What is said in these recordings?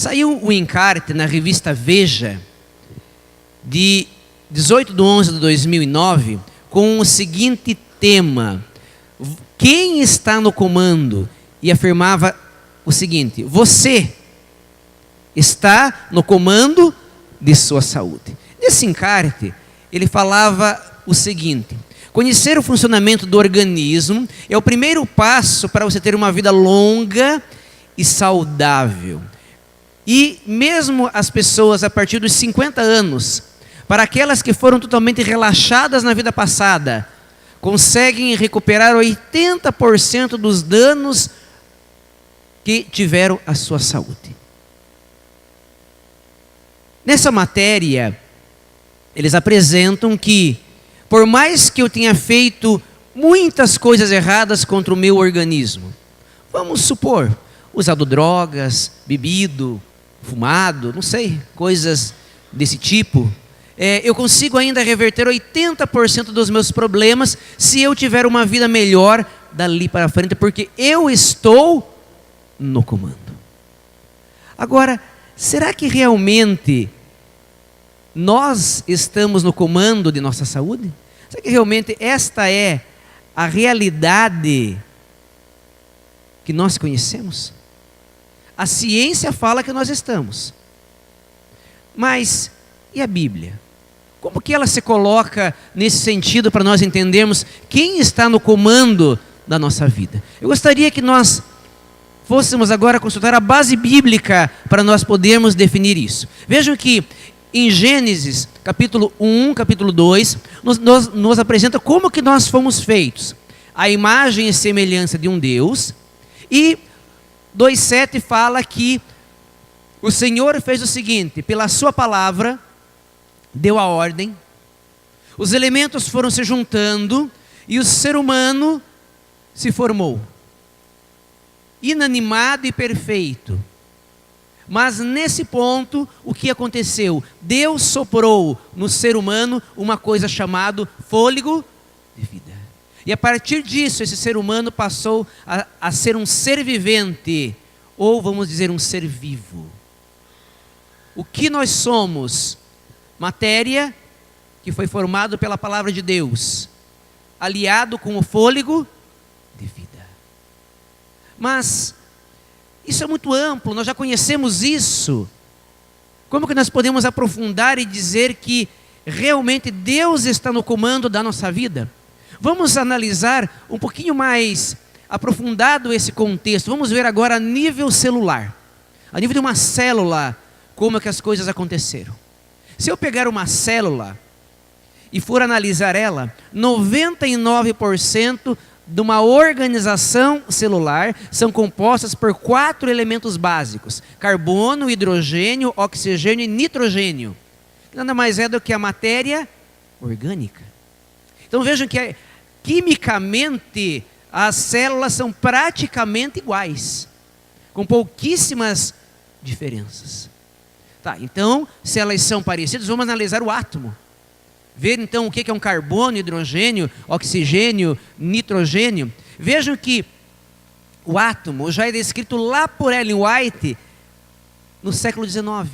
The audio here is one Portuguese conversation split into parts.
Saiu um encarte na revista Veja, de 18/11/2009, com o seguinte tema: quem está no comando? E afirmava o seguinte: você está no comando de sua saúde. Nesse encarte, ele falava o seguinte: conhecer o funcionamento do organismo é o primeiro passo para você ter uma vida longa e saudável. E mesmo as pessoas a partir dos 50 anos, para aquelas que foram totalmente relaxadas na vida passada, conseguem recuperar 80% dos danos que tiveram à sua saúde. Nessa matéria, eles apresentam que, por mais que eu tenha feito muitas coisas erradas contra o meu organismo, vamos supor, usado drogas, bebido, fumado, não sei, coisas desse tipo, eu consigo ainda reverter 80% dos meus problemas se eu tiver uma vida melhor dali para frente, porque eu estou no comando. Agora, será que realmente nós estamos no comando de nossa saúde? Será que realmente esta é a realidade que nós conhecemos? A ciência fala que nós estamos. Mas e a Bíblia? Como que ela se coloca nesse sentido para nós entendermos quem está no comando da nossa vida? Eu gostaria que nós fôssemos agora consultar a base bíblica para nós podermos definir isso. Vejam que em Gênesis, capítulo 1, capítulo 2, nos apresenta como que nós fomos feitos. A imagem e semelhança de um Deus. E 2:7 fala que o Senhor fez o seguinte: pela sua palavra, deu a ordem, os elementos foram se juntando e o ser humano se formou. Inanimado e perfeito. Mas nesse ponto, o que aconteceu? Deus soprou no ser humano uma coisa chamada fôlego de vida. E a partir disso, esse ser humano passou a ser um ser vivente, ou vamos dizer, um ser vivo. O que nós somos? Matéria que foi formado pela palavra de Deus, aliado com o fôlego de vida. Mas isso é muito amplo, nós já conhecemos isso. Como que nós podemos aprofundar e dizer que realmente Deus está no comando da nossa vida? Vamos analisar um pouquinho mais aprofundado esse contexto. Vamos ver agora a nível celular, a nível de uma célula, como é que as coisas aconteceram. Se eu pegar uma célula e for analisar ela, 99% de uma organização celular são compostas por 4 elementos básicos: carbono, hidrogênio, oxigênio e nitrogênio. Nada mais é do que a matéria orgânica. Então vejam que quimicamente as células são praticamente iguais, com pouquíssimas diferenças. Tá, então, se elas são parecidas, vamos analisar o átomo. Ver então o que é um carbono, hidrogênio, oxigênio, nitrogênio. Vejam que o átomo já é descrito lá por Ellen White no século XIX.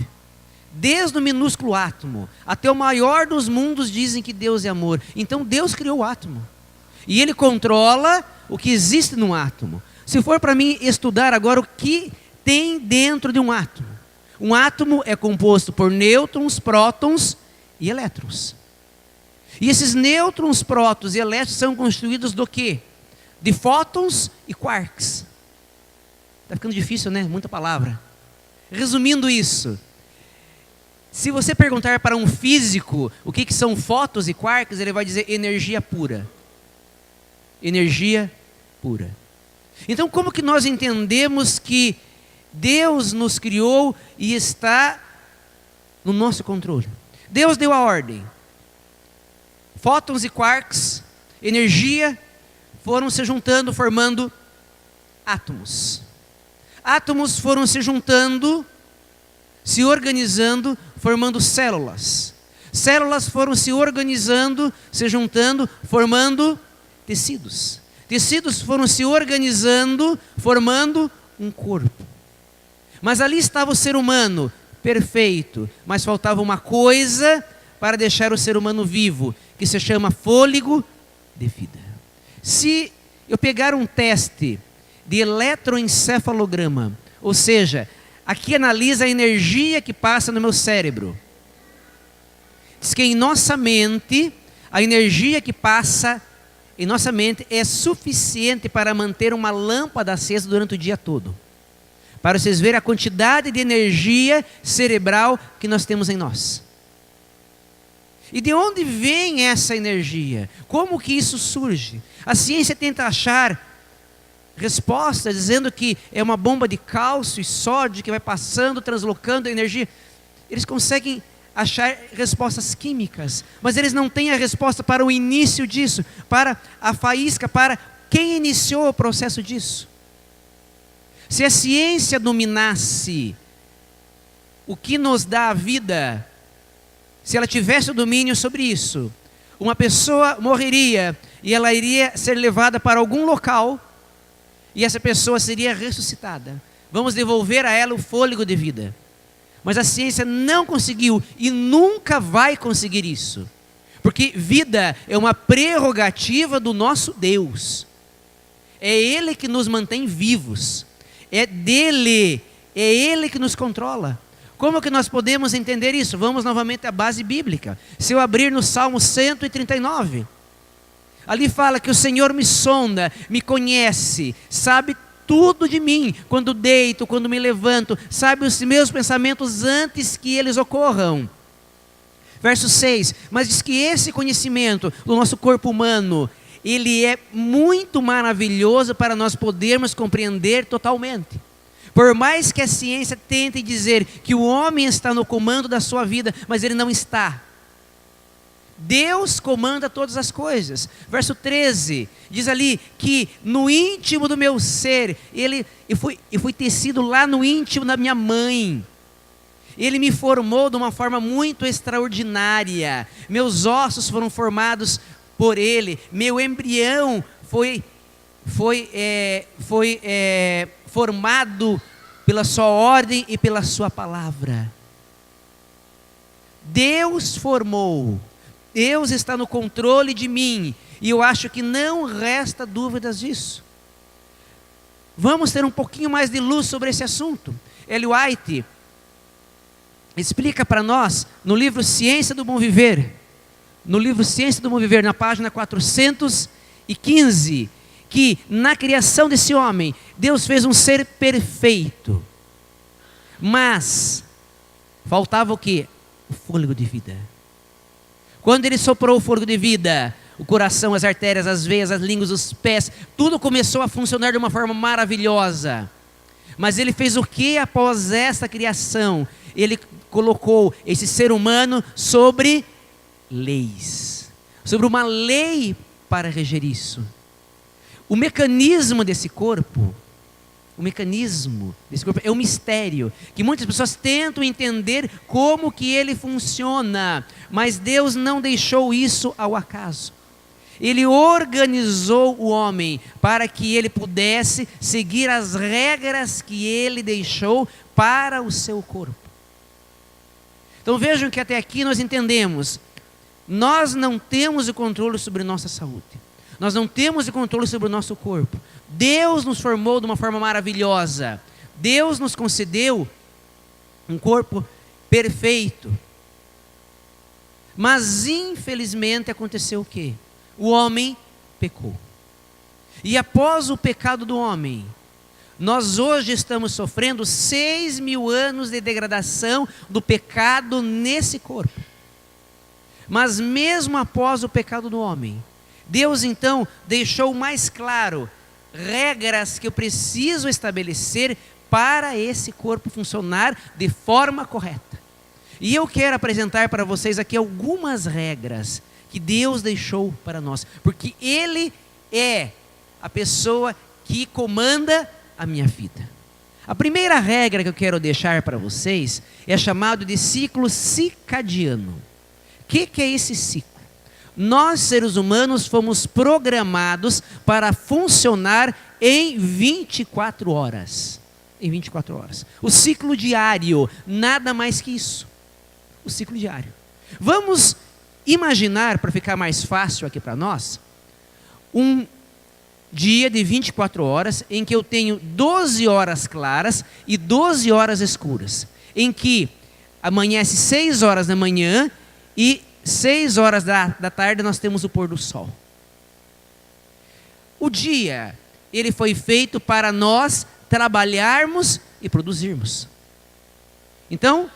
Desde o minúsculo átomo até o maior dos mundos dizem que Deus é amor. Então Deus criou o átomo. E Ele controla o que existe no átomo. Se for para mim estudar agora o que tem dentro de um átomo. Um átomo é composto por nêutrons, prótons e elétrons. E esses nêutrons, prótons e elétrons são constituídos do quê? De fótons e quarks. Está ficando difícil, né? Muita palavra. Resumindo isso, se você perguntar para um físico o que são fótons e quarks, ele vai dizer energia pura. Energia pura. Então, como que nós entendemos que Deus nos criou e está no nosso controle? Deus deu a ordem. Fótons e quarks, energia, foram se juntando, formando átomos. Átomos foram se juntando, se organizando, formando células. Células foram se organizando, se juntando, formando tecidos. Tecidos foram se organizando, formando um corpo. Mas ali estava o ser humano, perfeito, mas faltava uma coisa para deixar o ser humano vivo, que se chama fôlego de vida. Se eu pegar um teste de eletroencefalograma, ou seja, aqui analisa a energia que passa no meu cérebro. Diz que em nossa mente, a energia que passa em nossa mente é suficiente para manter uma lâmpada acesa durante o dia todo. Para vocês verem a quantidade de energia cerebral que nós temos em nós. E de onde vem essa energia? Como que isso surge? A ciência tenta achar respostas dizendo que é uma bomba de cálcio e sódio que vai passando, translocando a energia. Eles conseguem achar respostas químicas, mas eles não têm a resposta para o início disso, para a faísca, para quem iniciou o processo disso. Se a ciência dominasse o que nos dá a vida, se ela tivesse o domínio sobre isso, uma pessoa morreria e ela iria ser levada para algum local e essa pessoa seria ressuscitada. Vamos devolver a ela o fôlego de vida. Mas a ciência não conseguiu e nunca vai conseguir isso. Porque vida é uma prerrogativa do nosso Deus. É Ele que nos mantém vivos. É dele, é Ele que nos controla. Como que nós podemos entender isso? Vamos novamente à base bíblica. Se eu abrir no Salmo 139, ali fala que o Senhor me sonda, me conhece, sabe tudo de mim, quando deito, quando me levanto, sabe os meus pensamentos antes que eles ocorram. Verso 6, mas diz que esse conhecimento do nosso corpo humano, ele é muito maravilhoso para nós podermos compreender totalmente. Por mais que a ciência tente dizer que o homem está no comando da sua vida, mas ele não está. Deus comanda todas as coisas. Verso 13, diz ali que no íntimo do meu ser, eu fui tecido lá no íntimo da minha mãe. Ele me formou de uma forma muito extraordinária. Meus ossos foram formados por Ele. Meu embrião foi formado pela sua ordem e pela sua palavra. Deus formou. Deus está no controle de mim. E eu acho que não resta dúvidas disso. Vamos ter um pouquinho mais de luz sobre esse assunto. Ellen White explica para nós, no livro Ciência do Bom Viver, na página 415, que na criação desse homem, Deus fez um ser perfeito, mas faltava o quê? O fôlego de vida. Quando Ele soprou o fôlego de vida, o coração, as artérias, as veias, as línguas, os pés, tudo começou a funcionar de uma forma maravilhosa. Mas Ele fez o que após essa criação? Ele colocou esse ser humano sobre leis, sobre uma lei para reger isso. O mecanismo desse corpo é um mistério, que muitas pessoas tentam entender como que ele funciona, mas Deus não deixou isso ao acaso. Ele organizou o homem para que ele pudesse seguir as regras que Ele deixou para o seu corpo. Então vejam que até aqui nós entendemos, nós não temos o controle sobre nossa saúde. Nós não temos o controle sobre o nosso corpo. Deus nos formou de uma forma maravilhosa. Deus nos concedeu um corpo perfeito. Mas infelizmente aconteceu o quê? O homem pecou. E após o pecado do homem, nós hoje estamos sofrendo 6.000 anos de degradação do pecado nesse corpo. Mas mesmo após o pecado do homem, Deus então deixou mais claro regras que eu preciso estabelecer para esse corpo funcionar de forma correta. E eu quero apresentar para vocês aqui algumas regras que Deus deixou para nós, porque Ele é a pessoa que comanda a minha vida. A primeira regra que eu quero deixar para vocês é chamado de ciclo circadiano. O que é esse ciclo? Nós, seres humanos, fomos programados para funcionar em 24 horas. em 24 horas. O ciclo diário, nada mais que isso. O ciclo diário. Vamos imaginar, para ficar mais fácil aqui para nós, um dia de 24 horas em que eu tenho 12 horas claras e 12 horas escuras. Em que amanhece 6 horas da manhã e 6 horas da tarde nós temos o pôr do sol. O dia, ele foi feito para nós trabalharmos e produzirmos. Então,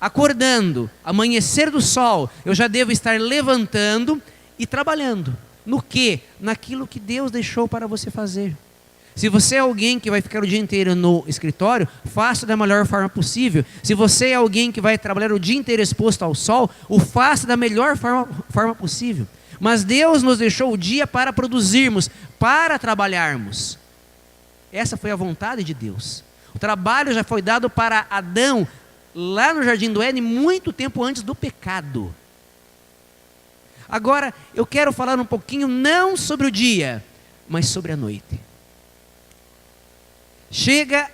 acordando, amanhecer do sol, eu já devo estar levantando e trabalhando. No quê? Naquilo que Deus deixou para você fazer. Se você é alguém que vai ficar o dia inteiro no escritório, faça da melhor forma possível. Se você é alguém que vai trabalhar o dia inteiro exposto ao sol, o faça da melhor forma possível. Mas Deus nos deixou o dia para produzirmos, para trabalharmos. Essa foi a vontade de Deus. O trabalho já foi dado para Adão, lá no Jardim do Éden, muito tempo antes do pecado. Agora, eu quero falar um pouquinho, não sobre o dia, mas sobre a noite. Chega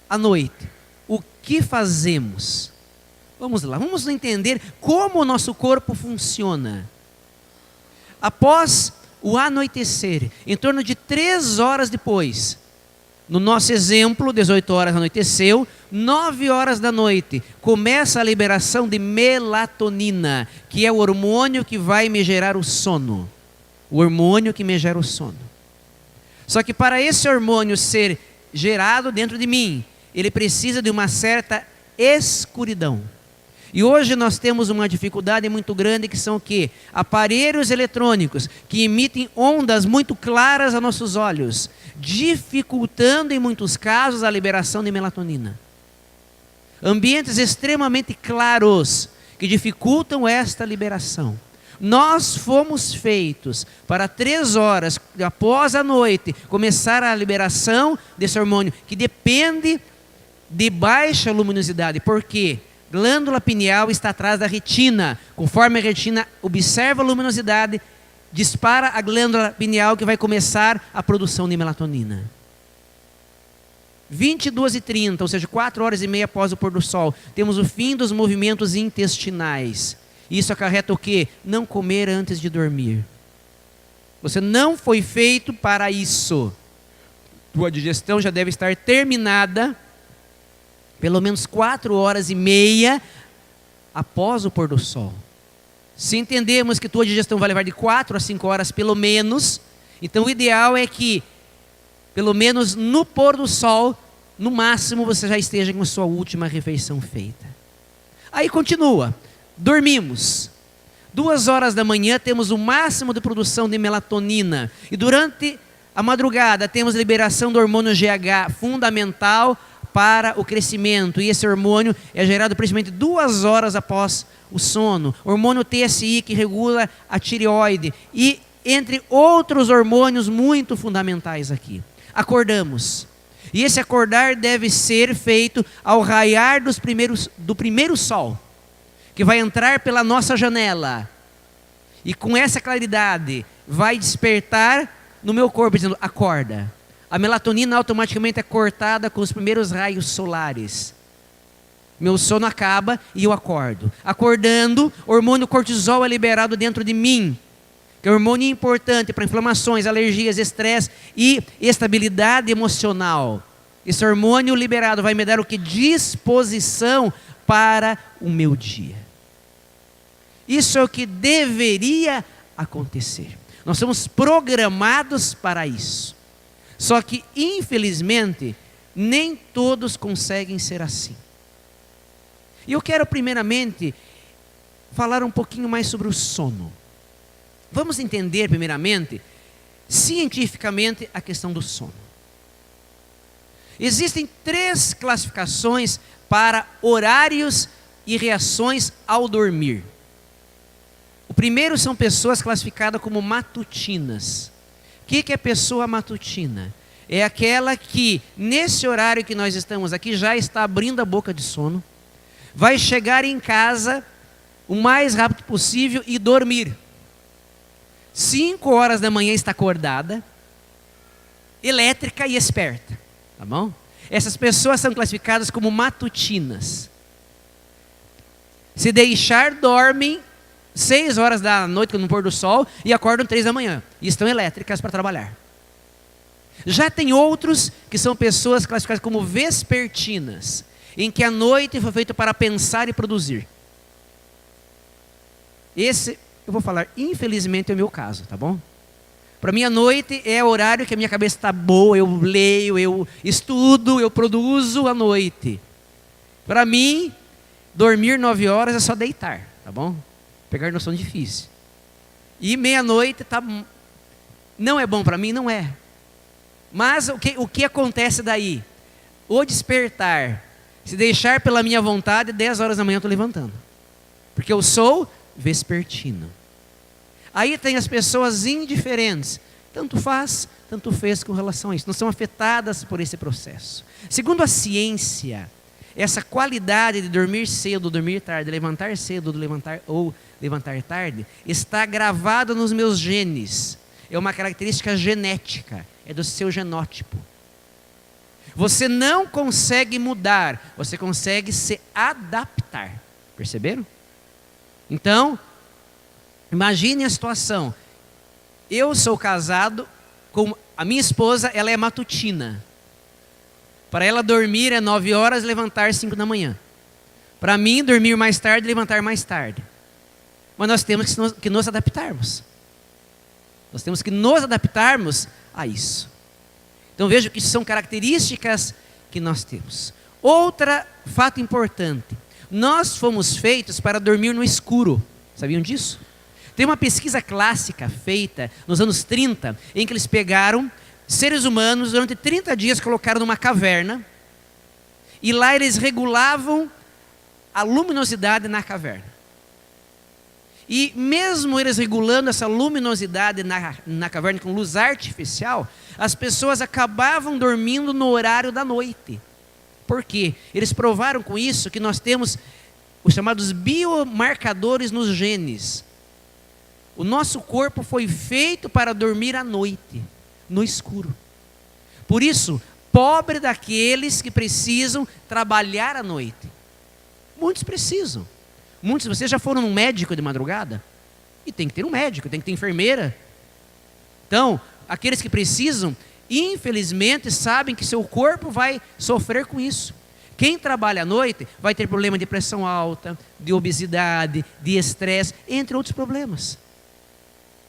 a noite, o que fazemos? Vamos lá, vamos entender como o nosso corpo funciona. Após o anoitecer, em torno de 3 horas depois, no nosso exemplo, 18 horas anoiteceu, 9 horas da noite, começa a liberação de melatonina, que é o hormônio que vai me gerar o sono. O hormônio que me gera o sono. Só que para esse hormônio ser gerado dentro de mim, ele precisa de uma certa escuridão. E hoje nós temos uma dificuldade muito grande, que são o quê? Aparelhos eletrônicos que emitem ondas muito claras a nossos olhos, dificultando em muitos casos a liberação de melatonina. Ambientes extremamente claros que dificultam esta liberação. Nós fomos feitos para 3 horas após a noite começar a liberação desse hormônio, que depende de baixa luminosidade. Por quê? Glândula pineal está atrás da retina. Conforme a retina observa a luminosidade, dispara a glândula pineal, que vai começar a produção de melatonina. 22h30, ou seja, 4 horas e meia após o pôr do sol, temos o fim dos movimentos intestinais. Isso acarreta o quê? Não comer antes de dormir. Você não foi feito para isso. Tua digestão já deve estar terminada pelo menos 4 horas e meia após o pôr do sol. Se entendemos que tua digestão vai levar de 4 a 5 horas pelo menos, então o ideal é que, pelo menos no pôr do sol, no máximo você já esteja com a sua última refeição feita. Aí continua, dormimos. 2 horas da manhã temos o máximo de produção de melatonina. E durante a madrugada temos liberação do hormônio GH, fundamental para o crescimento, e esse hormônio é gerado principalmente 2 horas após o sono. Hormônio TSI, que regula a tireoide, e entre outros hormônios muito fundamentais aqui. Acordamos, e esse acordar deve ser feito ao raiar do primeiro sol, que vai entrar pela nossa janela, e com essa claridade vai despertar no meu corpo, dizendo: acorda. A melatonina automaticamente é cortada com os primeiros raios solares. Meu sono acaba e eu acordo. Acordando, o hormônio cortisol é liberado dentro de mim, que é um hormônio importante para inflamações, alergias, estresse e estabilidade emocional. Esse hormônio liberado vai me dar o que? Disposição para o meu dia. Isso é o que deveria acontecer. Nós somos programados para isso. Só que, infelizmente, nem todos conseguem ser assim. E eu quero primeiramente falar um pouquinho mais sobre o sono. Vamos entender primeiramente, cientificamente, a questão do sono. Existem 3 classificações para horários e reações ao dormir. O primeiro são pessoas classificadas como matutinas. O que é pessoa matutina? É aquela que, nesse horário que nós estamos aqui, já está abrindo a boca de sono, vai chegar em casa o mais rápido possível e dormir. 5 horas da manhã está acordada, elétrica e esperta, tá bom? Essas pessoas são classificadas como matutinas. Se deixar, dormem 6 horas da noite no pôr do sol e acordam 3 da manhã. E estão elétricas para trabalhar. Já tem outros que são pessoas classificadas como vespertinas, em que a noite foi feita para pensar e produzir. Esse, eu vou falar, infelizmente é o meu caso, tá bom? Para mim a noite é o horário que a minha cabeça está boa, eu leio, eu estudo, eu produzo à noite. Para mim, dormir 9 horas é só deitar, tá bom? Pegar no sono difícil. E meia-noite não é bom para mim? Não é. Mas o que acontece daí? O despertar, se deixar pela minha vontade, 10 horas da manhã eu estou levantando. Porque eu sou vespertino. Aí tem as pessoas indiferentes. Tanto faz, tanto fez com relação a isso. Não são afetadas por esse processo. Segundo a ciência, essa qualidade de dormir cedo, dormir tarde, levantar cedo, levantar tarde, está gravada nos meus genes. É uma característica genética. É do seu genótipo. Você não consegue mudar, você consegue se adaptar. Perceberam? Então, imagine a situação. Eu sou casado com a minha esposa, ela é matutina. Para ela dormir é 9 horas, levantar 5 da manhã. Para mim, dormir mais tarde, levantar mais tarde. Mas nós temos que nos adaptarmos. Nós temos que nos adaptarmos a isso. Então veja que são características que nós temos. Outra fato importante. Nós fomos feitos para dormir no escuro. Sabiam disso? Tem uma pesquisa clássica feita nos anos 30, em que eles pegaram seres humanos durante 30 dias, colocaram numa caverna, e lá eles regulavam a luminosidade na caverna. E mesmo eles regulando essa luminosidade na caverna com luz artificial, as pessoas acabavam dormindo no horário da noite. Por quê? Eles provaram com isso que nós temos os chamados biomarcadores nos genes. O nosso corpo foi feito para dormir à noite, no escuro. Por isso, pobre daqueles que precisam trabalhar à noite. Muitos precisam. Muitos de vocês já foram num médico de madrugada? E tem que ter um médico, tem que ter enfermeira. Então, aqueles que precisam, infelizmente, sabem que seu corpo vai sofrer com isso. Quem trabalha à noite vai ter problema de pressão alta, de obesidade, de estresse, entre outros problemas.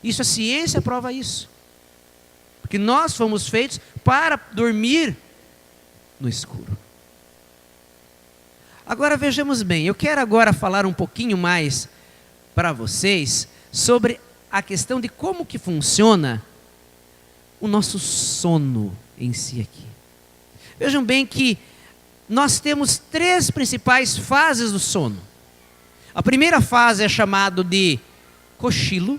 Isso, a ciência prova isso. Porque nós fomos feitos para dormir no escuro. Agora vejamos bem, eu quero agora falar um pouquinho mais para vocês sobre a questão de como que funciona o nosso sono em si aqui. Vejam bem que nós temos 3 principais fases do sono. A primeira fase é chamada de cochilo,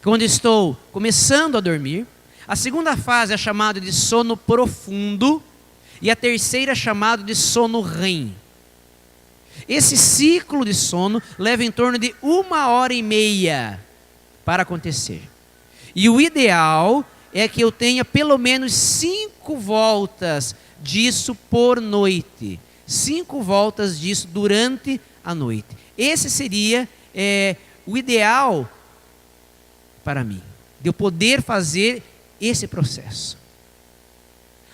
quando estou começando a dormir. A segunda fase é chamada de sono profundo. E a terceira é chamada de sono REM. Esse ciclo de sono leva em torno de 1h30 para acontecer. E o ideal é que eu tenha pelo menos 5 voltas disso por noite. 5 voltas disso durante a noite. Esse seria o ideal para mim, de eu poder fazer esse processo.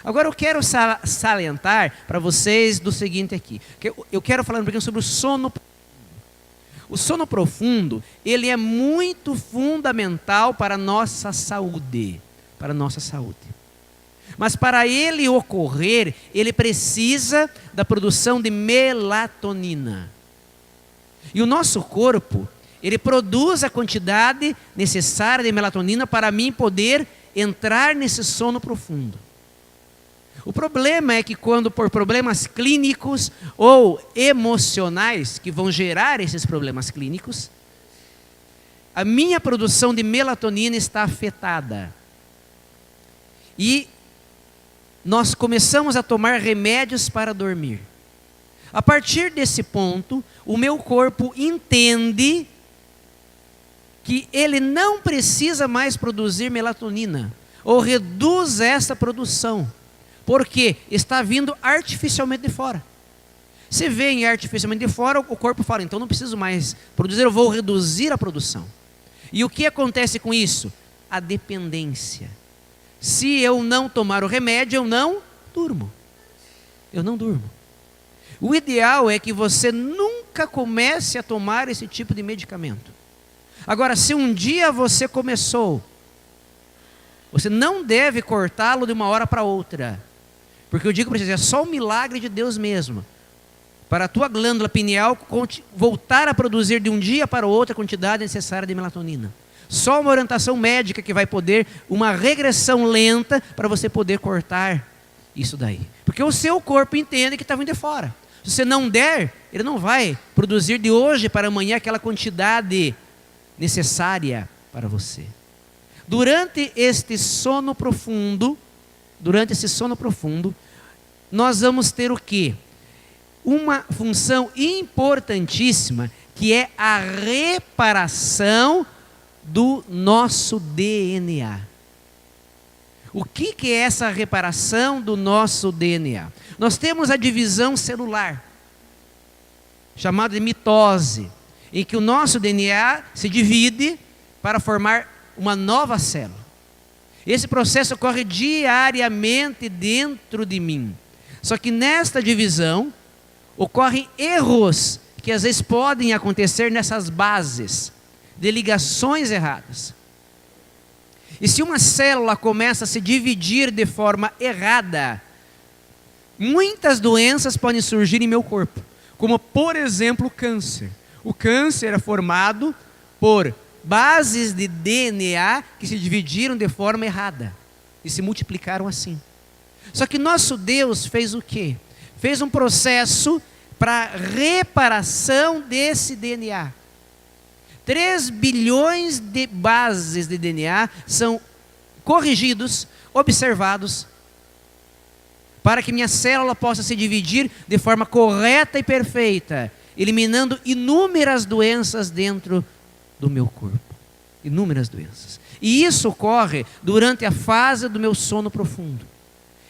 Agora eu quero salientar para vocês do seguinte aqui. Eu quero falar um pouquinho sobre o sono profundo. O sono profundo, ele é muito fundamental para a nossa saúde. Para a nossa saúde. Mas para ele ocorrer, ele precisa da produção de melatonina. E o nosso corpo, ele produz a quantidade necessária de melatonina para mim poder entrar nesse sono profundo. O problema é que quando por problemas clínicos ou emocionais que vão gerar esses problemas clínicos, a minha produção de melatonina está afetada. E nós começamos a tomar remédios para dormir. A partir desse ponto, o meu corpo entende que ele não precisa mais produzir melatonina, ou reduz essa produção. Porque está vindo artificialmente de fora. Se vem artificialmente de fora, o corpo fala, então não preciso mais produzir, eu vou reduzir a produção. E o que acontece com isso? A dependência. Se eu não tomar o remédio, eu não durmo. Eu não durmo. O ideal é que você nunca comece a tomar esse tipo de medicamento. Agora, se um dia você começou, você não deve cortá-lo de uma hora para outra. Porque eu digo para vocês, é só o milagre de Deus mesmo. Para a tua glândula pineal voltar a produzir de um dia para o outro a quantidade necessária de melatonina. Só uma orientação médica que vai poder, uma regressão lenta para você poder cortar isso daí. Porque o seu corpo entende que está vindo de fora. Se você não der, ele não vai produzir de hoje para amanhã aquela quantidade necessária para você. Durante esse sono profundo, nós vamos ter o quê? Uma função importantíssima, que é a reparação do nosso DNA. O que é essa reparação do nosso DNA? Nós temos a divisão celular, chamada de mitose, em que o nosso DNA se divide para formar uma nova célula. Esse processo ocorre diariamente dentro de mim. Só que nesta divisão, ocorrem erros que às vezes podem acontecer nessas bases de ligações erradas. E se uma célula começa a se dividir de forma errada, muitas doenças podem surgir em meu corpo, como por exemplo o câncer. O câncer é formado por bases de DNA que se dividiram de forma errada e se multiplicaram assim. Só que nosso Deus fez o quê? Fez um processo para reparação desse DNA. 3 bilhões de bases de DNA são corrigidos, observados, para que minha célula possa se dividir de forma correta e perfeita, eliminando inúmeras doenças dentro do meu corpo. Inúmeras doenças. E isso ocorre durante a fase do meu sono profundo.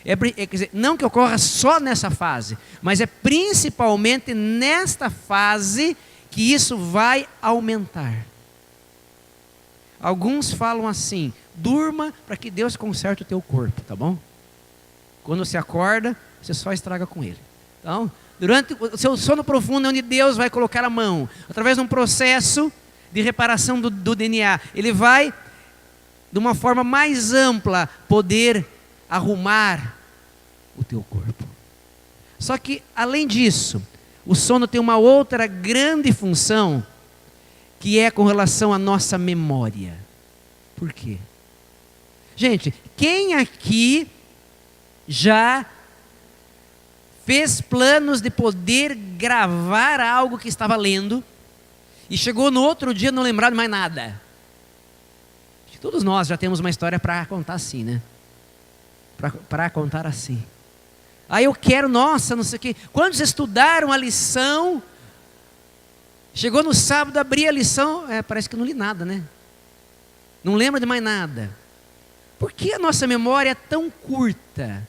Quer dizer, não que ocorra só nessa fase, mas é principalmente nesta fase que isso vai aumentar. Alguns falam assim, durma para que Deus conserte o teu corpo, tá bom? Quando você acorda, você só estraga com ele. Então, durante o seu sono profundo é onde Deus vai colocar a mão, através de um processo de reparação do DNA. Ele vai, de uma forma mais ampla, poder arrumar o teu corpo. Só que, além disso, o sono tem uma outra grande função, que é com relação à nossa memória. Por quê? Gente, quem aqui já fez planos de poder gravar algo que estava lendo e chegou no outro dia não lembrar de mais nada? Todos nós já temos uma história para contar assim, né? Para contar assim. Aí eu quero, nossa, não sei o quê. Quantos estudaram a lição? Chegou no sábado, abri a lição, parece que não li nada, né? Não lembra de mais nada. Por que a nossa memória é tão curta?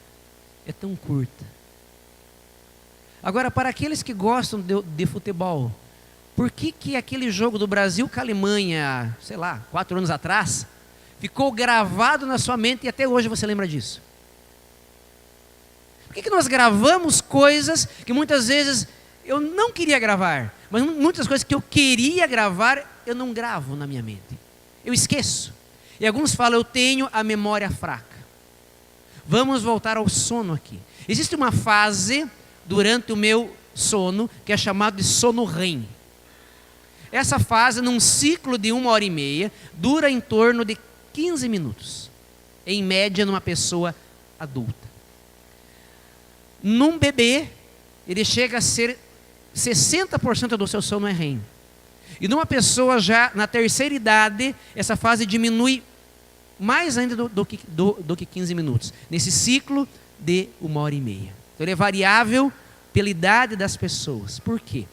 É tão curta. Agora, para aqueles que gostam de futebol, por que aquele jogo do Brasil com a Alemanha, sei lá, 4 anos atrás, ficou gravado na sua mente e até hoje você lembra disso? Por que nós gravamos coisas que muitas vezes eu não queria gravar, mas muitas coisas que eu queria gravar, eu não gravo na minha mente. Eu esqueço. E alguns falam, eu tenho a memória fraca. Vamos voltar ao sono aqui. Existe uma fase durante o meu sono que é chamada de sono REM. Essa fase, num ciclo de 1h30, dura em torno de 15 minutos. Em média, numa pessoa adulta. Num bebê, ele chega a ser 60% do seu sono é REM. E numa pessoa já na terceira idade, essa fase diminui mais ainda do que 15 minutos. Nesse ciclo de 1h30. Então ele é variável pela idade das pessoas. Por quê?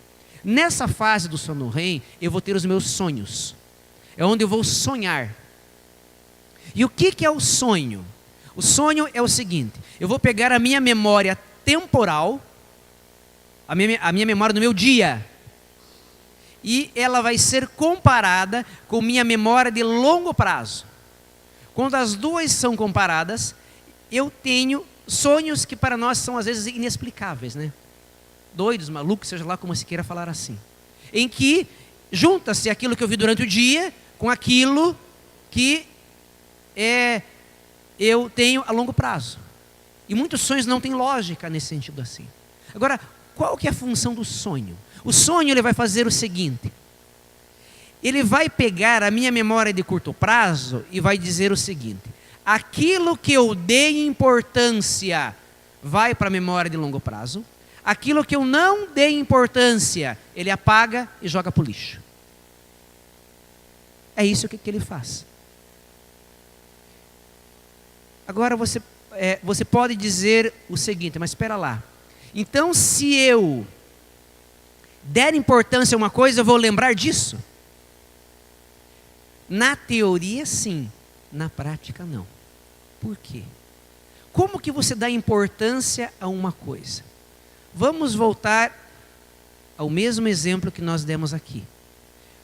Nessa fase do sono REM, eu vou ter os meus sonhos. É onde eu vou sonhar. E o que é o sonho? O sonho é o seguinte: eu vou pegar a minha memória temporal, a minha memória do meu dia, e ela vai ser comparada com minha memória de longo prazo. Quando as duas são comparadas, eu tenho sonhos que para nós são às vezes inexplicáveis, né? Doidos, malucos, seja lá como se queira falar assim. Em que junta-se aquilo que eu vi durante o dia com aquilo que eu tenho a longo prazo. E muitos sonhos não têm lógica nesse sentido assim. Agora, qual que é a função do sonho? O sonho ele vai fazer o seguinte: ele vai pegar a minha memória de curto prazo e vai dizer o seguinte: aquilo que eu dei importância vai para a memória de longo prazo, aquilo que eu não dei importância, ele apaga e joga para o lixo. É isso que ele faz. Agora você pode dizer o seguinte: mas espera lá, então se eu der importância a uma coisa, eu vou lembrar disso? Na teoria sim, na prática não. Por quê? Como que você dá importância a uma coisa? Vamos voltar ao mesmo exemplo que nós demos aqui.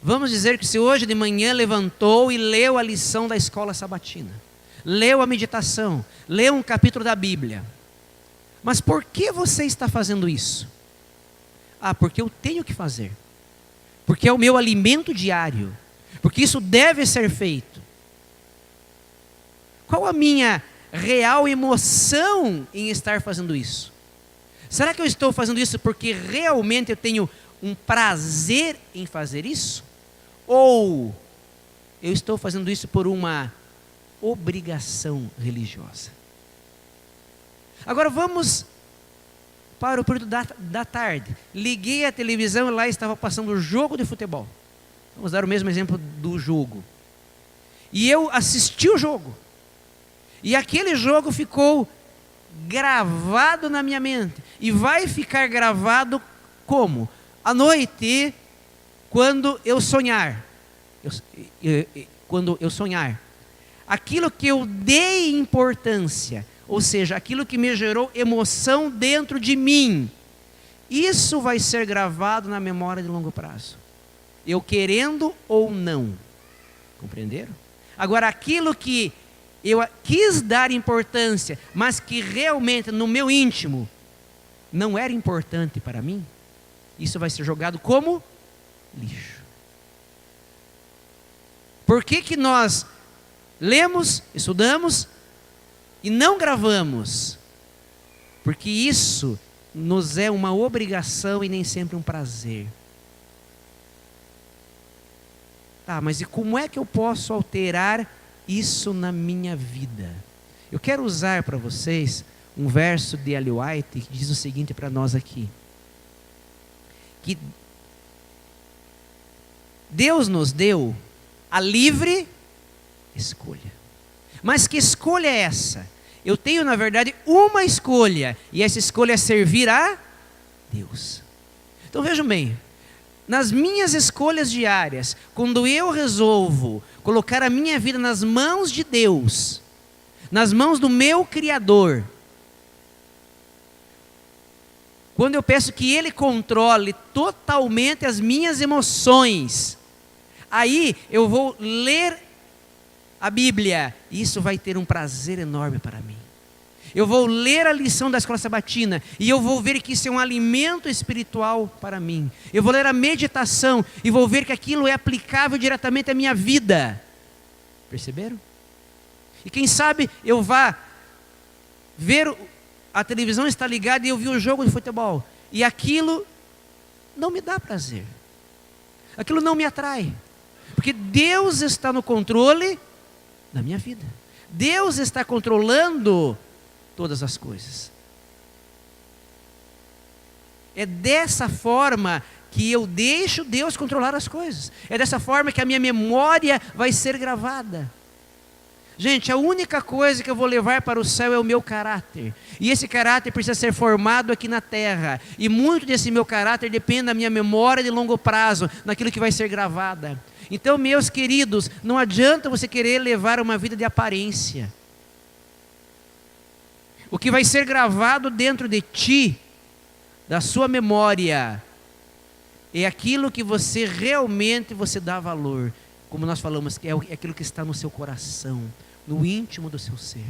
Vamos dizer que se hoje de manhã levantou e leu a lição da escola sabatina, leu a meditação, leu um capítulo da Bíblia. Mas por que você está fazendo isso? Ah, porque eu tenho que fazer. Porque é o meu alimento diário. Porque isso deve ser feito. Qual a minha real emoção em estar fazendo isso? Será que eu estou fazendo isso porque realmente eu tenho um prazer em fazer isso? Ou eu estou fazendo isso por uma obrigação religiosa? Agora vamos para o período da tarde. Liguei a televisão e lá estava passando o jogo de futebol. Vamos dar o mesmo exemplo do jogo. E eu assisti o jogo. E aquele jogo ficou gravado na minha mente. E vai ficar gravado como? À noite, quando eu sonhar. Quando eu sonhar. Aquilo que eu dei importância, ou seja, aquilo que me gerou emoção dentro de mim, isso vai ser gravado na memória de longo prazo. Eu querendo ou não. Compreenderam? Agora, aquilo que eu quis dar importância, mas que realmente no meu íntimo não era importante para mim, isso vai ser jogado como lixo. Por que nós lemos, estudamos e não gravamos? Porque isso nos é uma obrigação e nem sempre um prazer. Tá, mas e como é que eu posso alterar isso na minha vida? Eu quero usar para vocês um verso de Ellen White que diz o seguinte para nós aqui: que Deus nos deu a livre escolha. Mas que escolha é essa? Eu tenho, na verdade, uma escolha, e essa escolha é servir a Deus. Então vejam bem, nas minhas escolhas diárias, quando eu resolvo colocar a minha vida nas mãos de Deus, nas mãos do meu Criador, quando eu peço que Ele controle totalmente as minhas emoções, aí eu vou ler a Bíblia, e isso vai ter um prazer enorme para mim. Eu vou ler a lição da escola sabatina, e eu vou ver que isso é um alimento espiritual para mim. Eu vou ler a meditação, e vou ver que aquilo é aplicável diretamente à minha vida. Perceberam? E quem sabe eu vá ver, a televisão está ligada e eu vi um jogo de futebol, e aquilo não me dá prazer. Aquilo não me atrai. Porque Deus está no controle da minha vida. Deus está controlando todas as coisas. É dessa forma que eu deixo Deus controlar as coisas. É dessa forma que a minha memória vai ser gravada. Gente, a única coisa que eu vou levar para o céu é o meu caráter. E esse caráter precisa ser formado aqui na terra. E muito desse meu caráter depende da minha memória de longo prazo, naquilo que vai ser gravada. Então, meus queridos, não adianta você querer levar uma vida de aparência. O que vai ser gravado dentro de ti, da sua memória, é aquilo que você realmente dá valor. Como nós falamos, é aquilo que está no seu coração, no íntimo do seu ser.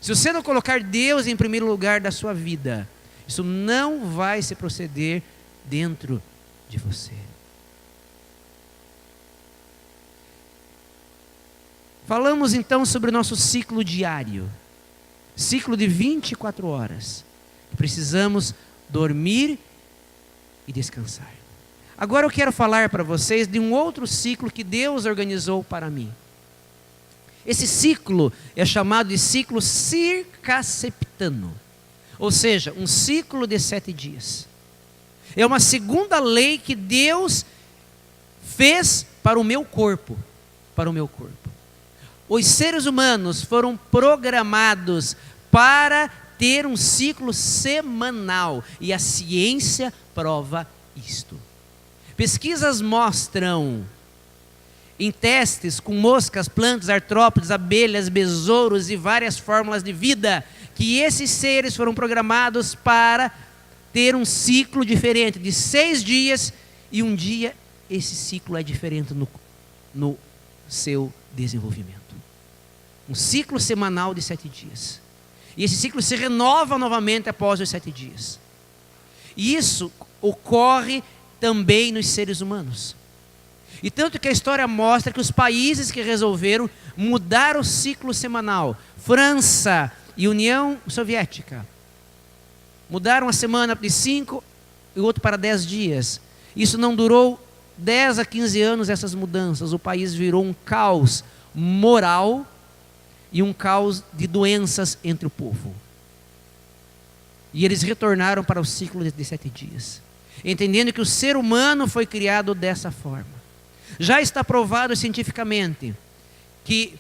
Se você não colocar Deus em primeiro lugar da sua vida, isso não vai se proceder dentro de você. Falamos então sobre o nosso ciclo diário, ciclo de 24 horas. Precisamos dormir e descansar. Agora eu quero falar para vocês de um outro ciclo que Deus organizou para mim. Esse ciclo é chamado de ciclo circasseptano, ou seja, um ciclo de 7 dias. É uma segunda lei que Deus fez para o meu corpo, Os seres humanos foram programados para ter um ciclo semanal, e a ciência prova isto. Pesquisas mostram, em testes com moscas, plantas, artrópodes, abelhas, besouros e várias fórmulas de vida, que esses seres foram programados para ter um ciclo diferente, de 6 dias, e um dia esse ciclo é diferente no seu desenvolvimento. Um ciclo semanal de 7 dias. E esse ciclo se renova novamente após os 7 dias. E isso ocorre também nos seres humanos. E tanto que a história mostra que os países que resolveram mudar o ciclo semanal, França e União Soviética, mudaram a semana de 5 e o outro para 10 dias. Isso não durou 10 a 15 anos, essas mudanças. O país virou um caos moral e um caos de doenças entre o povo. E eles retornaram para o ciclo de 7 dias, entendendo que o ser humano foi criado dessa forma. Já está provado cientificamente que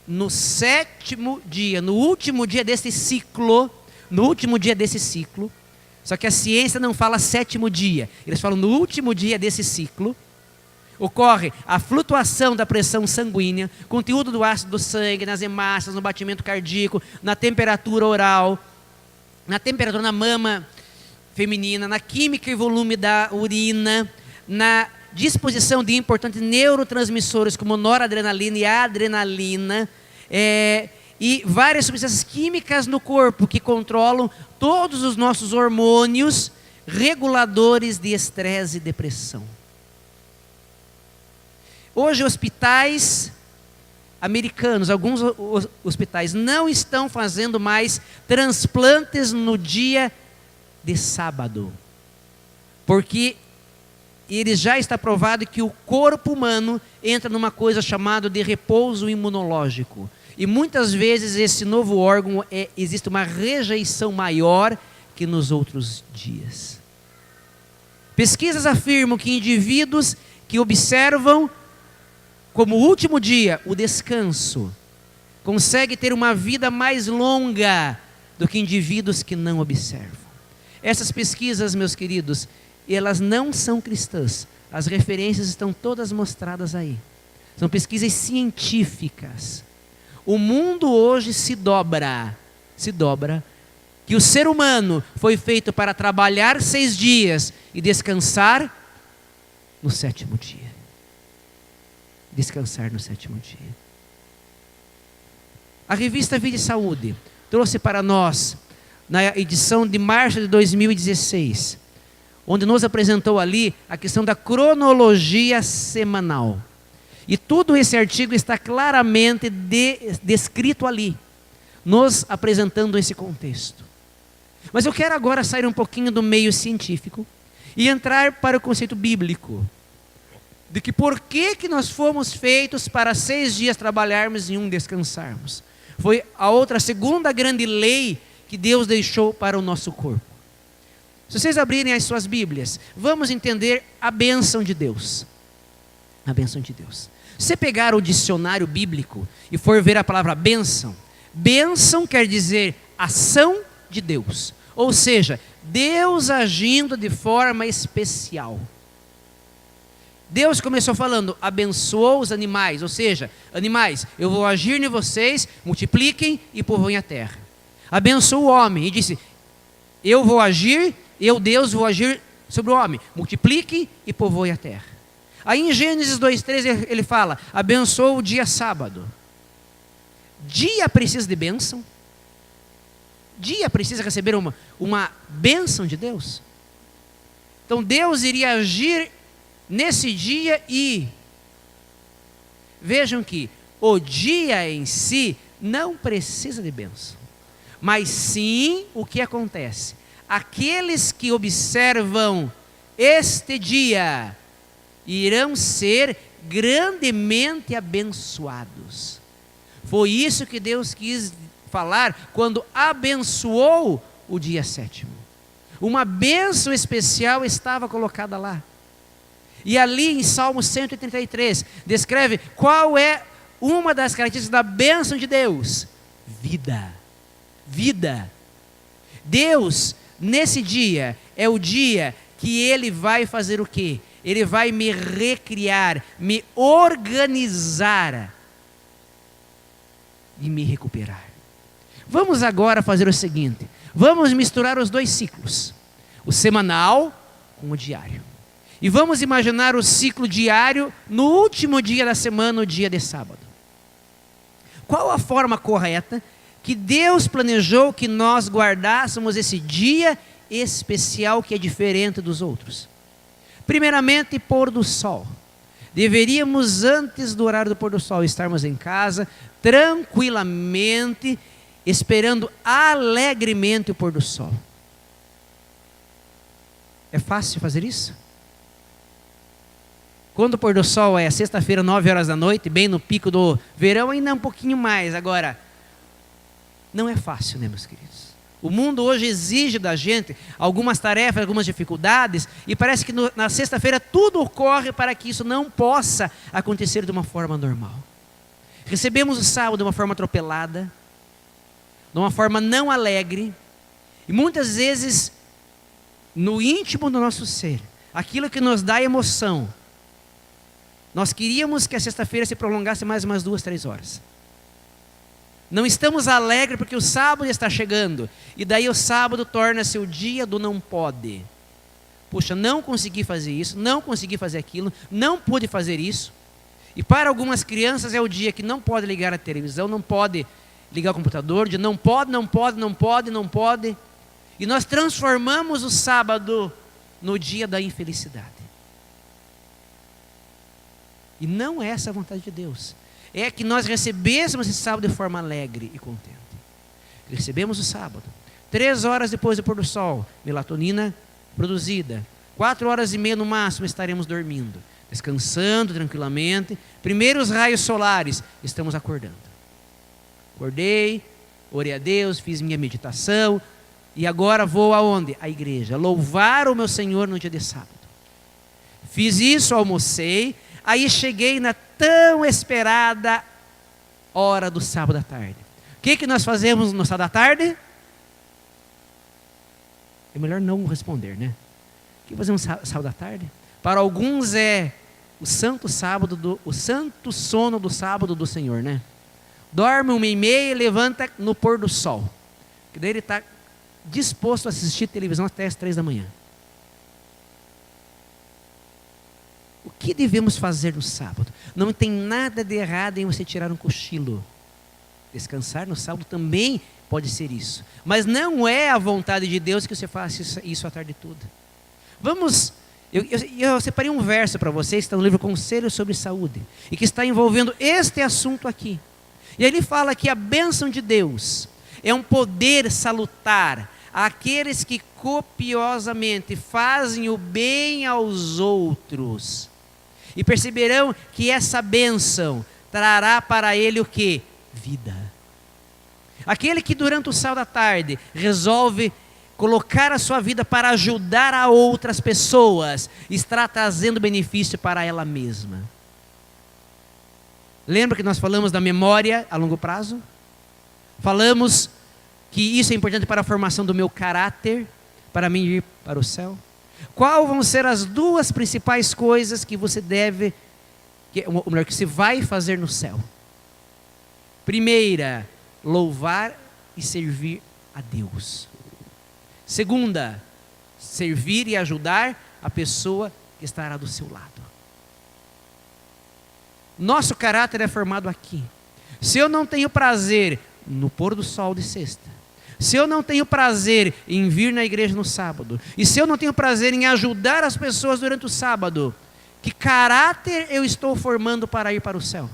no 7º dia, no último dia desse ciclo, só que a ciência não fala 7º dia, eles falam no último dia desse ciclo, ocorre a flutuação da pressão sanguínea, conteúdo do ácido do sangue, nas hemácias, no batimento cardíaco, na temperatura oral, na temperatura na mama feminina, na química e volume da urina, na disposição de importantes neurotransmissores como noradrenalina e adrenalina, e várias substâncias químicas no corpo que controlam todos os nossos hormônios reguladores de estresse e depressão. Hoje, hospitais americanos, alguns hospitais não estão fazendo mais transplantes no dia de sábado, porque ele já está provado que o corpo humano entra numa coisa chamada de repouso imunológico. E muitas vezes esse novo órgão, existe uma rejeição maior que nos outros dias. Pesquisas afirmam que indivíduos que observam como último dia o descanso, conseguem ter uma vida mais longa do que indivíduos que não observam. Essas pesquisas, meus queridos, elas não são cristãs. As referências estão todas mostradas aí. São pesquisas científicas. O mundo hoje se dobra, que o ser humano foi feito para trabalhar 6 dias e descansar no 7º dia. Descansar no 7º dia. A revista Vida e Saúde trouxe para nós, na edição de março de 2016, onde nos apresentou ali a questão da cronologia semanal. E todo esse artigo está claramente descrito ali, nos apresentando esse contexto. Mas eu quero agora sair um pouquinho do meio científico e entrar para o conceito bíblico, de que por que nós fomos feitos para 6 dias trabalharmos e 1 descansarmos. Foi a segunda grande lei que Deus deixou para o nosso corpo. Se vocês abrirem as suas Bíblias, vamos entender a bênção de Deus. A bênção de Deus. Se você pegar o dicionário bíblico e for ver a palavra bênção, bênção quer dizer ação de Deus. Ou seja, Deus agindo de forma especial. Deus começou falando, abençoou os animais, ou seja, animais, eu vou agir em vocês, multipliquem e povoem a terra. abençoou o homem e disse: eu vou agir, eu, Deus, vou agir sobre o homem. Multiplique e povoe a terra. Aí em Gênesis 2:3 ele fala: abençoou o dia sábado. Dia precisa de bênção? Dia precisa receber uma bênção de Deus? Então Deus iria agir nesse dia e vejam que o dia em si não precisa de bênção, mas sim o que acontece? Aqueles que observam este dia irão ser grandemente abençoados. Foi isso que Deus quis falar quando abençoou o dia sétimo. Uma bênção especial estava colocada lá. E ali em Salmo 133, descreve qual é uma das características da bênção de Deus: vida. Vida. Deus, nesse dia, é o dia que Ele vai fazer o quê? Ele vai me recriar, me organizar e me recuperar. Vamos agora fazer o seguinte: vamos misturar os dois ciclos, o semanal com o diário. E vamos imaginar o ciclo diário no último dia da semana, o dia de sábado. Qual a forma correta que Deus planejou que nós guardássemos esse dia especial que é diferente dos outros? Primeiramente, pôr do sol. Deveríamos, antes do horário do pôr do sol, estarmos em casa, tranquilamente, esperando alegremente o pôr do sol. É fácil fazer isso? Quando o pôr do sol é sexta-feira, 9 horas da noite, bem no pico do verão, ainda um pouquinho mais. Agora, não é fácil, né, meus queridos? O mundo hoje exige da gente algumas tarefas, algumas dificuldades, e parece que na sexta-feira tudo ocorre para que isso não possa acontecer de uma forma normal. Recebemos o sábado de uma forma atropelada, de uma forma não alegre, e muitas vezes, no íntimo do nosso ser, aquilo que nos dá emoção, nós queríamos que a sexta-feira se prolongasse mais umas 2, 3 horas. Não estamos alegres porque o sábado está chegando. E daí o sábado torna-se o dia do não pode. Puxa, não consegui fazer isso, não consegui fazer aquilo, não pude fazer isso. E para algumas crianças é o dia que não pode ligar a televisão, não pode ligar o computador, de não pode, não pode, não pode, não pode. E nós transformamos o sábado no dia da infelicidade. E não é essa a vontade de Deus. É que nós recebêssemos esse sábado de forma alegre e contente. Recebemos o sábado. 3 horas depois do pôr do sol, melatonina produzida. 4h30 no máximo estaremos dormindo, descansando tranquilamente. Primeiros raios solares, estamos acordando. Acordei, orei a Deus, fiz minha meditação. E agora vou aonde? À igreja. Louvar o meu Senhor no dia de sábado. Fiz isso, almocei. Aí cheguei na tão esperada hora do sábado à tarde. O que nós fazemos no sábado à tarde? É melhor não responder, né? O que fazemos no sábado à tarde? Para alguns é o santo sono do sábado do Senhor, né? Dorme 1h30 e levanta no pôr do sol. Que daí ele está disposto a assistir televisão até as 3 da manhã. O que devemos fazer no sábado? Não tem nada de errado em você tirar um cochilo. Descansar no sábado também pode ser isso. Mas não é a vontade de Deus que você faça isso a tarde toda. Vamos, eu separei um verso para vocês, está no livro Conselhos sobre Saúde, e que está envolvendo este assunto aqui. E ele fala que a bênção de Deus é um poder salutar àqueles que copiosamente fazem o bem aos outros. E perceberão que essa bênção trará para ele o que? Vida. Aquele que durante o sábado à tarde resolve colocar a sua vida para ajudar a outras pessoas, está trazendo benefício para ela mesma. Lembra que nós falamos da memória a longo prazo? Falamos que isso é importante para a formação do meu caráter, para mim ir para o céu. Qual vão ser as 2 principais coisas que você deve, ou melhor, que você vai fazer no céu? Primeira, louvar e servir a Deus. Segunda, servir e ajudar a pessoa que estará do seu lado. Nosso caráter é formado aqui. Se eu não tenho prazer no pôr do sol de sexta, se eu não tenho prazer em vir na igreja no sábado, e se eu não tenho prazer em ajudar as pessoas durante o sábado, que caráter eu estou formando para ir para o céu?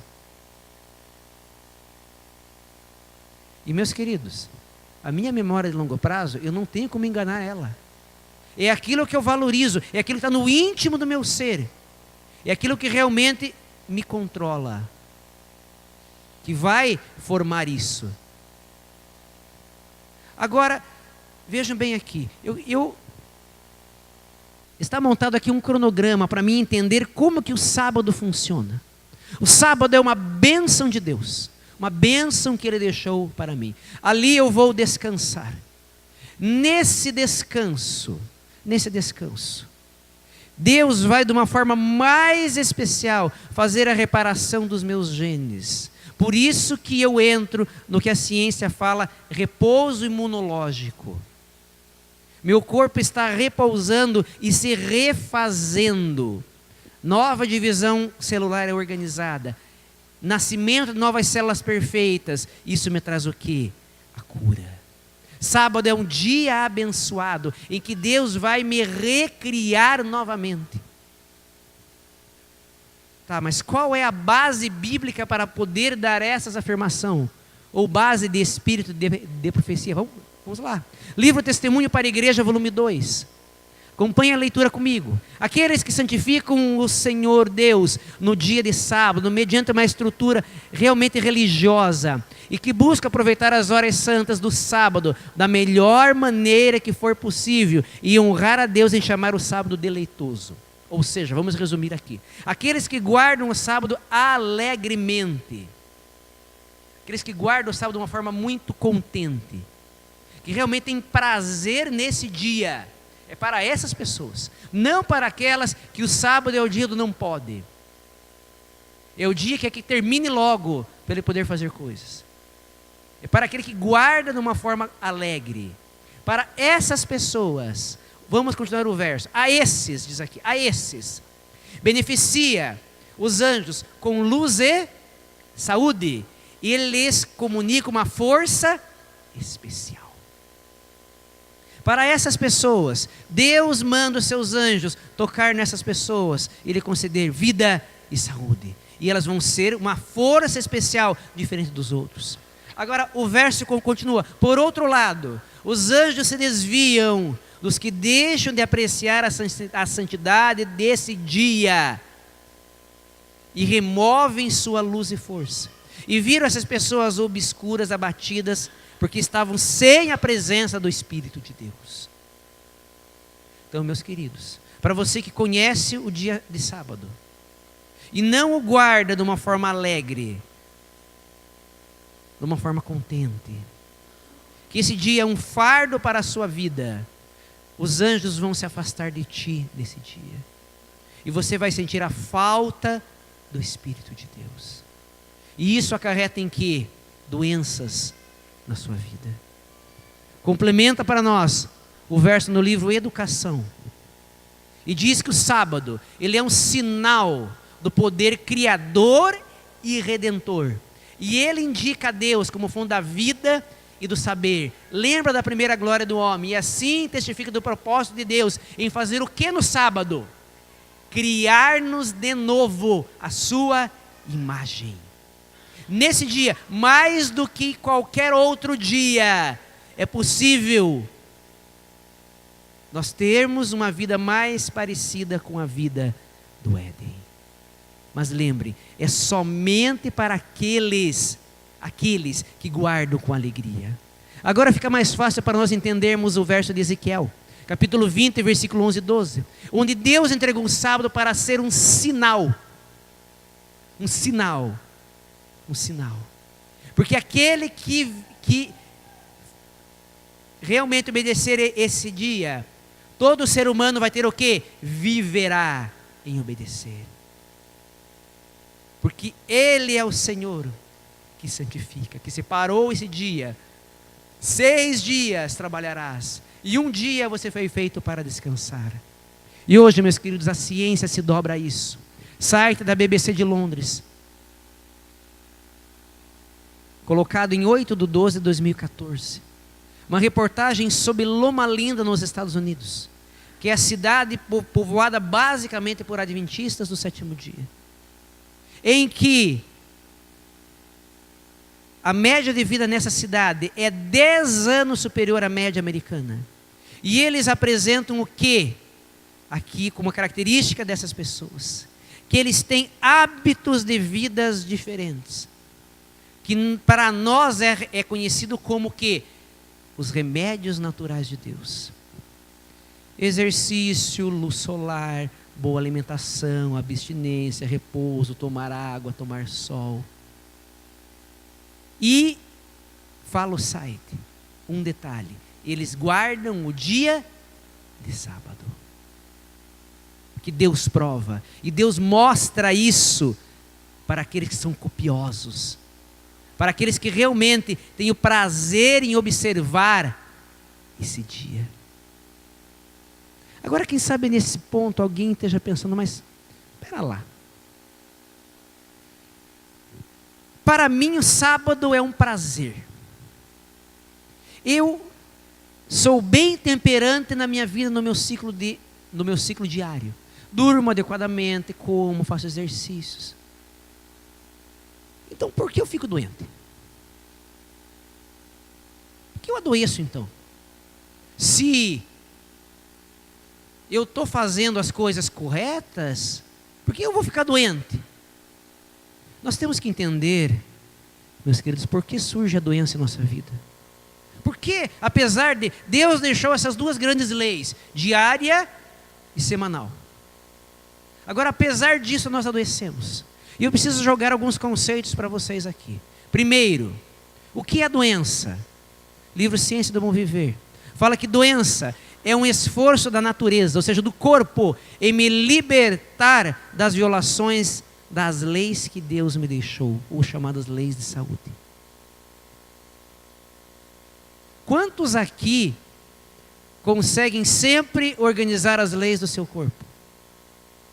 E meus queridos, a minha memória de longo prazo, eu não tenho como enganar ela. É aquilo que eu valorizo, é aquilo que está no íntimo do meu ser, é aquilo que realmente me controla, que vai formar isso. Agora, vejam bem aqui, está montado aqui um cronograma para mim entender como que o sábado funciona. O sábado é uma bênção de Deus, uma bênção que Ele deixou para mim. Ali eu vou descansar. Nesse descanso, Deus vai de uma forma mais especial fazer a reparação dos meus genes. Por isso que eu entro no que a ciência fala, repouso imunológico. Meu corpo está repousando e se refazendo. Nova divisão celular é organizada. Nascimento de novas células perfeitas. Isso me traz o quê? A cura. Sábado é um dia abençoado em que Deus vai me recriar novamente. Tá, mas qual é a base bíblica para poder dar essas afirmações? Ou base de espírito de profecia? Vamos lá. Livro Testemunho para a Igreja, volume 2. Acompanhe a leitura comigo. Aqueles que santificam o Senhor Deus no dia de sábado, mediante uma estrutura realmente religiosa, e que busca aproveitar as horas santas do sábado da melhor maneira que for possível, e honrar a Deus em chamar o sábado deleitoso. Ou seja, vamos resumir aqui. Aqueles que guardam o sábado alegremente. Aqueles que guardam o sábado de uma forma muito contente. Que realmente têm prazer nesse dia. É para essas pessoas, não para aquelas que o sábado é o dia do não pode. É o dia que é que termine logo, para ele poder fazer coisas. É para aquele que guarda de uma forma alegre. Para essas pessoas, vamos continuar o verso. A esses, diz aqui, a esses, beneficia os anjos com luz e saúde, e ele lhes comunica uma força especial. Para essas pessoas, Deus manda os seus anjos tocar nessas pessoas e lhe conceder vida e saúde. E elas vão ser uma força especial diferente dos outros. Agora o verso continua. Por outro lado, os anjos se desviam dos que deixam de apreciar a santidade desse dia e removem sua luz e força. E viram essas pessoas obscuras, abatidas, porque estavam sem a presença do Espírito de Deus. Então, meus queridos, para você que conhece o dia de sábado e não o guarda de uma forma alegre, de uma forma contente, que esse dia é um fardo para a sua vida, os anjos vão se afastar de ti nesse dia. E você vai sentir a falta do Espírito de Deus. E isso acarreta em quê? Doenças na sua vida. Complementa para nós o verso no livro Educação. E diz que o sábado, ele é um sinal do poder criador e redentor. E ele indica a Deus como fonte da vida e do saber. Lembra da primeira glória do homem. E assim testifica do propósito de Deus em fazer o que no sábado? Criar-nos de novo a sua imagem. Nesse dia, mais do que qualquer outro dia, é possível nós termos uma vida mais parecida com a vida do Éden. Mas lembre, é somente para aqueles que guardam com alegria. Agora fica mais fácil para nós entendermos o verso de Ezequiel, capítulo 20, versículo 11 e 12, onde Deus entregou o sábado para ser um sinal. Um sinal. Um sinal. Porque aquele que realmente obedecer esse dia, todo ser humano vai ter o quê? Viverá em obedecer. Porque Ele é o Senhor que santifica, que separou esse dia 6 dias trabalharás, e um dia você foi feito para descansar. E hoje, meus queridos, a ciência se dobra a isso. Site da BBC de Londres, colocado em 8/12/2014, uma reportagem sobre Loma Linda, nos Estados Unidos, que é a cidade povoada basicamente por adventistas do sétimo dia, em que a média de vida nessa cidade é 10 anos superior à média americana. E eles apresentam o que? Aqui como característica dessas pessoas, que eles têm hábitos de vidas diferentes, que para nós é conhecido como que? Os remédios naturais de Deus. Exercício, luz solar, boa alimentação, abstinência, repouso, tomar água, tomar sol. E fala o site, um detalhe: eles guardam o dia de sábado, que Deus prova, e Deus mostra isso para aqueles que são copiosos, para aqueles que realmente têm o prazer em observar esse dia. Agora, quem sabe nesse ponto alguém esteja pensando, mas espera lá, para mim o sábado é um prazer, eu sou bem temperante na minha vida, no meu ciclo diário, durmo adequadamente, como, faço exercícios. Então por que eu fico doente? Por que eu adoeço então? Se eu estou fazendo as coisas corretas, por que eu vou ficar doente? Nós temos que entender, meus queridos, por que surge a doença em nossa vida. Porque, apesar de Deus deixou essas duas grandes leis, diária e semanal. Agora, apesar disso, nós adoecemos. E eu preciso jogar alguns conceitos para vocês aqui. Primeiro, o que é doença? Livro Ciência do Bom Viver fala que doença é um esforço da natureza, ou seja, do corpo, em me libertar das violações das leis que Deus me deixou, ou chamadas leis de saúde. Quantos aqui conseguem sempre organizar as leis do seu corpo?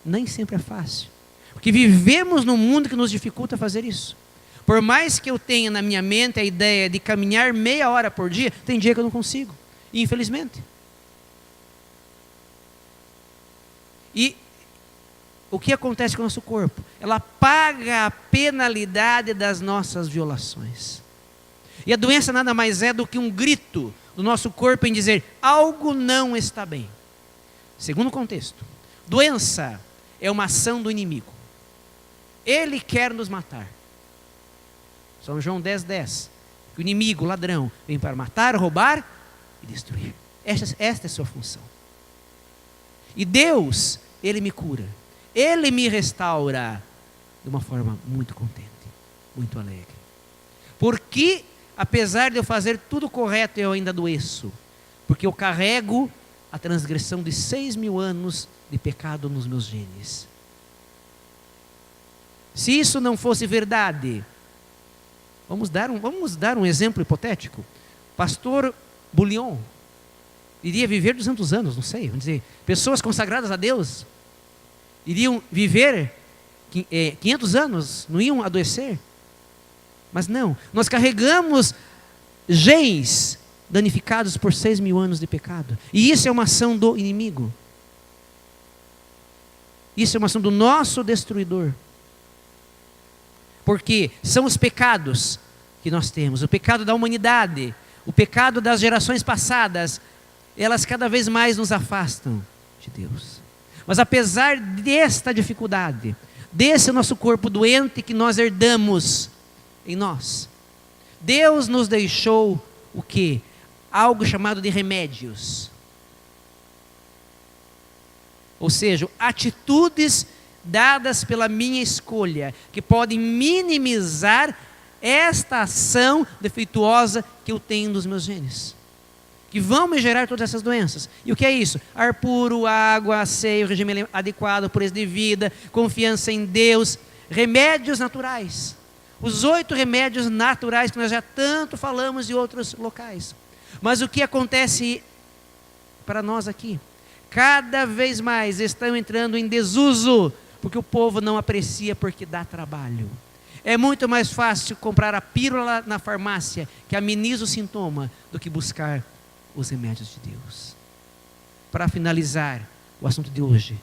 Nem sempre é fácil, porque vivemos num mundo que nos dificulta fazer isso. Por mais que eu tenha na minha mente a ideia de caminhar meia hora por dia, tem dia que eu não consigo, infelizmente. E o que acontece com o nosso corpo? Ela paga a penalidade das nossas violações. E a doença nada mais é do que um grito do nosso corpo em dizer: algo não está bem. Segundo contexto, doença é uma ação do inimigo. Ele quer nos matar. São João 10:10. Que o inimigo, o ladrão, vem para matar, roubar e destruir. Esta é a sua função. E Deus, Ele me cura. Ele me restaura de uma forma muito contente, muito alegre. Porque, apesar de eu fazer tudo correto, eu ainda adoeço. Porque eu carrego a transgressão de 6.000 anos de pecado nos meus genes. Se isso não fosse verdade, vamos dar um exemplo hipotético. Pastor Bullion iria viver 200 anos, não sei, vamos dizer, pessoas consagradas a Deus iriam viver 500 anos, não iam adoecer? Mas não, nós carregamos genes danificados por 6.000 anos de pecado, e isso é uma ação do inimigo, isso é uma ação do nosso destruidor, porque são os pecados que nós temos, o pecado da humanidade, o pecado das gerações passadas, elas cada vez mais nos afastam de Deus. Mas apesar desta dificuldade, desse nosso corpo doente que nós herdamos em nós, Deus nos deixou o quê? Algo chamado de remédios. Ou seja, atitudes dadas pela minha escolha, que podem minimizar esta ação defeituosa que eu tenho nos meus genes, que vão me gerar todas essas doenças. E o que é isso? Ar puro, água, asseio, regime adequado, pureza de vida, confiança em Deus, remédios naturais. Os 8 remédios naturais que nós já tanto falamos em outros locais. Mas o que acontece para nós aqui? Cada vez mais estão entrando em desuso, porque o povo não aprecia, porque dá trabalho. É muito mais fácil comprar a pílula na farmácia, que ameniza o sintoma, do que buscar os remédios de Deus. Para finalizar o assunto de hoje,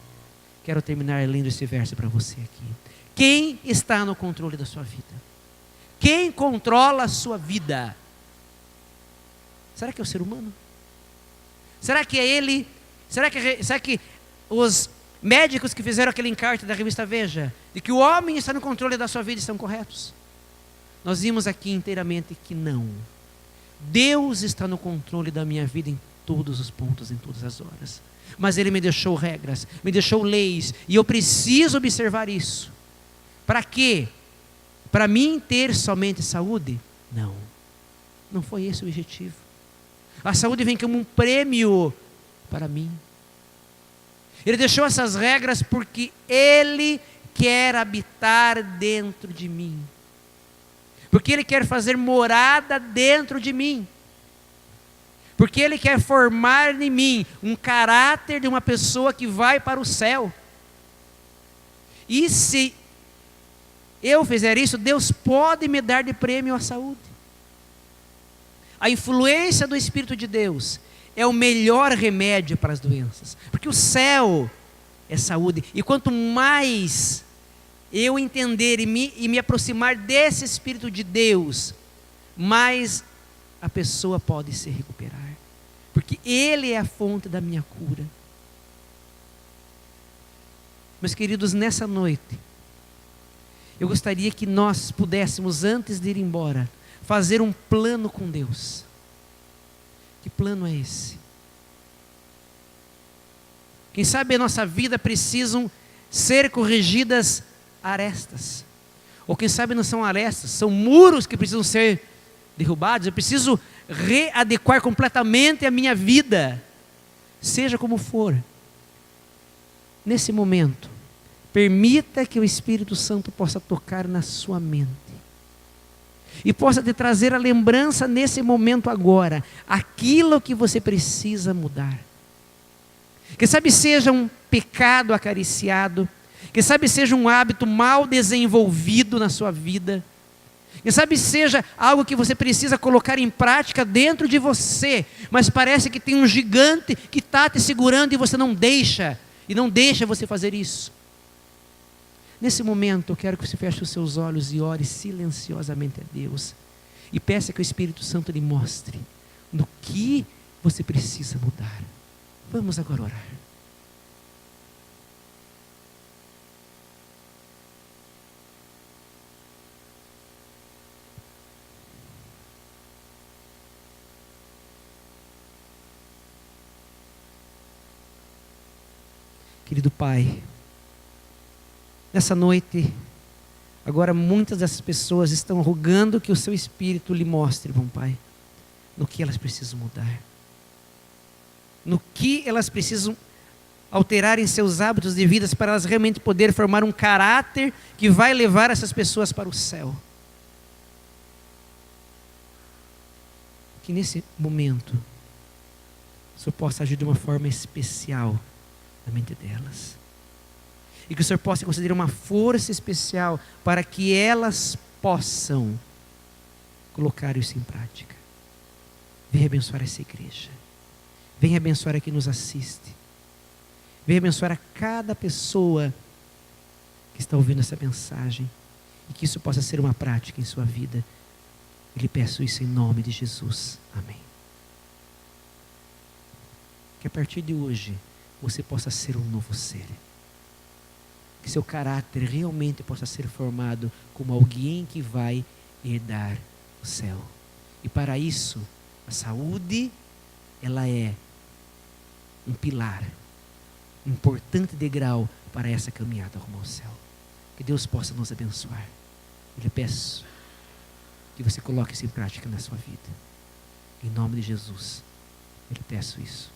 quero terminar lendo esse verso para você aqui. Quem está no controle da sua vida? Quem controla a sua vida? Será que é o ser humano? Será que é ele? Será que os médicos que fizeram aquele encarte da revista Veja, de que o homem está no controle da sua vida, estão corretos? Nós vimos aqui inteiramente que não. Deus está no controle da minha vida em todos os pontos, em todas as horas. Mas Ele me deixou regras, me deixou leis, e eu preciso observar isso. Para quê? Para mim ter somente saúde? Não. Não foi esse o objetivo. A saúde vem como um prêmio para mim. Ele deixou essas regras porque Ele quer habitar dentro de mim. Porque Ele quer fazer morada dentro de mim. Porque Ele quer formar em mim um caráter de uma pessoa que vai para o céu. E se eu fizer isso, Deus pode me dar de prêmio a saúde. A influência do Espírito de Deus é o melhor remédio para as doenças. Porque o céu é saúde. E quanto mais eu entender e me aproximar desse Espírito de Deus, mais a pessoa pode se recuperar. Porque Ele é a fonte da minha cura. Meus queridos, nessa noite, eu gostaria que nós pudéssemos, antes de ir embora, fazer um plano com Deus. Que plano é esse? Quem sabe a nossa vida precisam ser corrigidas arestas. Ou quem sabe não são arestas, são muros que precisam ser derrubados. Eu preciso readequar completamente a minha vida. Seja como for. Nesse momento, permita que o Espírito Santo possa tocar na sua mente. E possa te trazer a lembrança nesse momento agora, aquilo que você precisa mudar. Quem sabe seja um pecado acariciado, quem sabe seja um hábito mal desenvolvido na sua vida, quem sabe seja algo que você precisa colocar em prática dentro de você, mas parece que tem um gigante que está te segurando e você não deixa você fazer isso. Nesse momento eu quero que você feche os seus olhos e ore silenciosamente a Deus. E peça que o Espírito Santo lhe mostre no que você precisa mudar. Vamos agora orar. Querido Pai, nessa noite, agora muitas dessas pessoas estão rogando que o Seu Espírito lhe mostre, bom Pai, no que elas precisam mudar. No que elas precisam alterar em seus hábitos de vida para elas realmente poderem formar um caráter que vai levar essas pessoas para o céu. Que nesse momento o Senhor possa agir de uma forma especial na mente delas. E que o Senhor possa conceder uma força especial para que elas possam colocar isso em prática. Venha abençoar essa igreja. Venha abençoar a quem nos assiste. Venha abençoar a cada pessoa que está ouvindo essa mensagem. E que isso possa ser uma prática em sua vida. Eu lhe peço isso em nome de Jesus. Amém. Que a partir de hoje você possa ser um novo ser. Que seu caráter realmente possa ser formado como alguém que vai herdar o céu. E para isso, a saúde, ela é um pilar, um importante degrau para essa caminhada rumo ao céu. Que Deus possa nos abençoar. Eu lhe peço que você coloque isso em prática na sua vida. Em nome de Jesus, eu lhe peço isso.